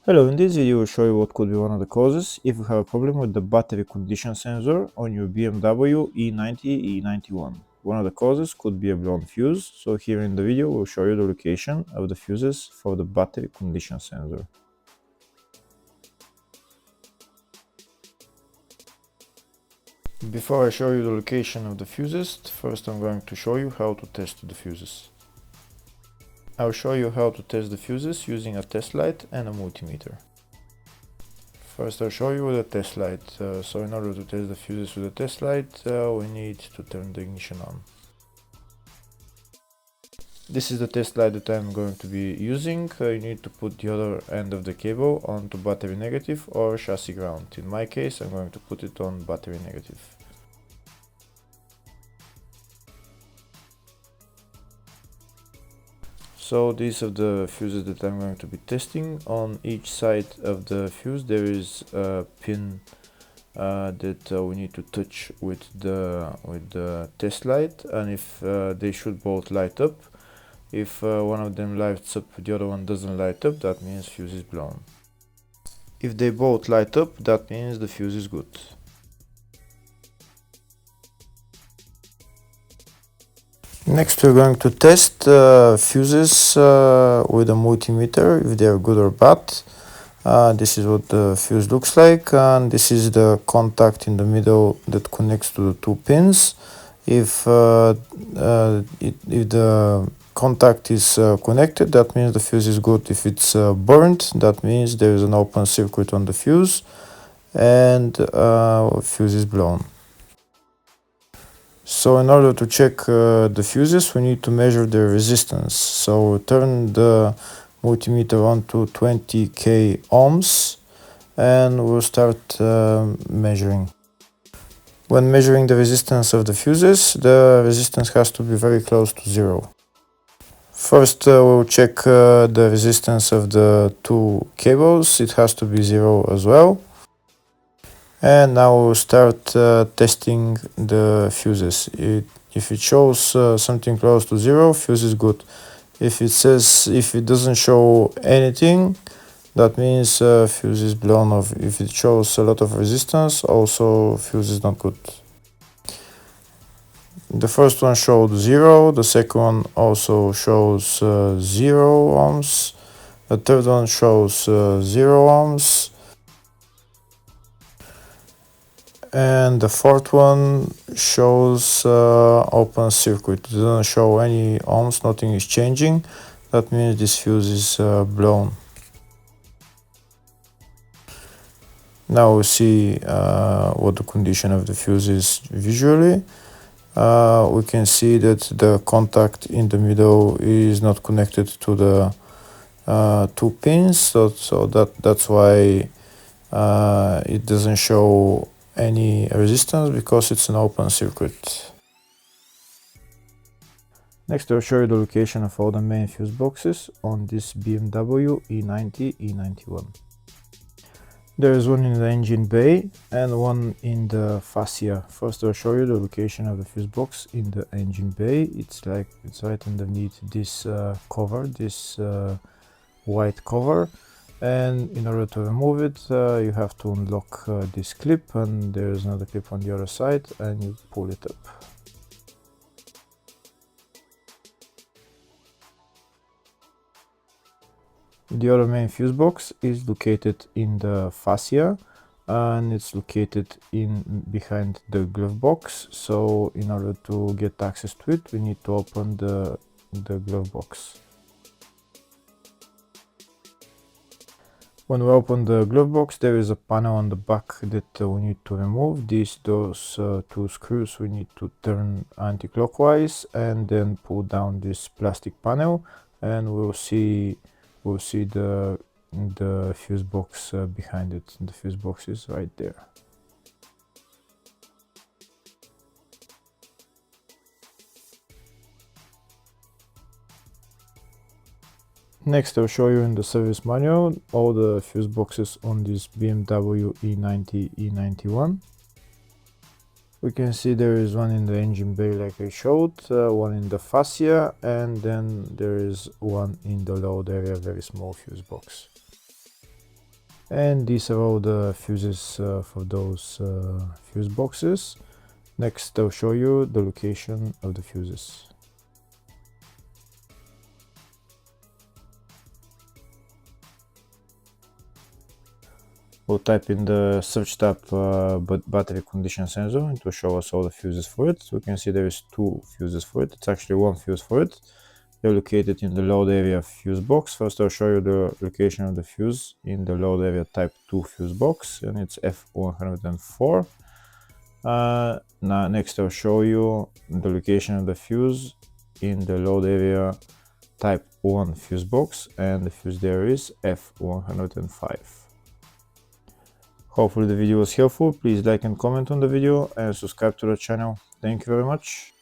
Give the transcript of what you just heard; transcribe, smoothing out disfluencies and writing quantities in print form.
Hello, in this video I will show you what could be one of the causes if you have a problem with the battery condition sensor on your BMW E90 E91. One of the causes could be a blown fuse, so here in the video we'll show you the location of the fuses for the battery condition sensor. Before I show you the location of the fuses, first I'm going to show you how to test the fuses. I'll show you how to test the fuses using a test light and a multimeter. First I'll show you with a test light. So in order to test the fuses with a test light, we need to turn the ignition on. This is the test light that I'm going to be using. You need to put the other end of the cable onto battery negative or chassis ground. In my case, I'm going to put it on battery negative. So these are the fuses that I'm going to be testing. On each side of the fuse there is a pin that we need to touch with the test light, and if they should both light up. If one of them lights up, the other one doesn't light up, that means fuse is blown. If they both light up, that means the fuse is good. Next we're going to test fuses with a multimeter, if they are good or bad. This is what the fuse looks like, and this is the contact in the middle that connects to the two pins. If the contact is connected, that means the fuse is good. If it's burnt, that means there is an open circuit on the fuse and fuse is blown. So in order to check the fuses, we need to measure the resistance. So turn the multimeter on to 20k ohms and we'll start measuring. When measuring the resistance of the fuses, the resistance has to be very close to zero. First we'll check the resistance of the two cables. It has to be zero as well. And now we'll start testing the fuses. If it shows something close to zero, fuse is good. If it doesn't show anything, that means fuse is blown off. If it shows a lot of resistance, also fuse is not good. The first one showed 0, the second one also shows 0 ohms, the third one shows 0 ohms, and the fourth one shows open circuit. It doesn't show any ohms, nothing is changing. That means this fuse is blown. Now we see what the condition of the fuse is visually. We can see that the contact in the middle is not connected to the two pins, so that's why it doesn't show any resistance, because it's an open circuit. Next I'll show you the location of all the main fuse boxes on this BMW E90 E91. There is one in the engine bay and one in the fascia. First I'll show you the location of the fuse box in the engine bay. It's right underneath this cover, this white cover, and in order to remove it you have to unlock this clip, and there is another clip on the other side, and you pull it up. The other main fuse box is located in the fascia, and it's located behind the glove box. So in order to get access to it, we need to open the glove box. When we open the glove box, there is a panel on the back that we need to remove. Those two screws we need to turn anti-clockwise and then pull down this plastic panel, and we'll see the fuse box behind it. The fuse box is right there. Next I'll show you in the service manual all the fuse boxes on this BMW E90 E91. We can see there is one in the engine bay like I showed, one in the fascia, and then there is one in the load area, very small fuse box. And these are all the fuses for those fuse boxes. Next, I'll show you the location of the fuses. We'll type in the search tab battery condition sensor, and to show us all the fuses for it. We can see there is 2 fuses for it. It's actually 1 fuse for it. They're located in the load area fuse box. First, I'll show you the location of the fuse in the load area type 2 fuse box, and it's F104. Now, next I'll show you the location of the fuse in the load area type 1 fuse box, and the fuse there is F105. Hopefully the video was helpful. Please like and comment on the video and subscribe to the channel. Thank you very much.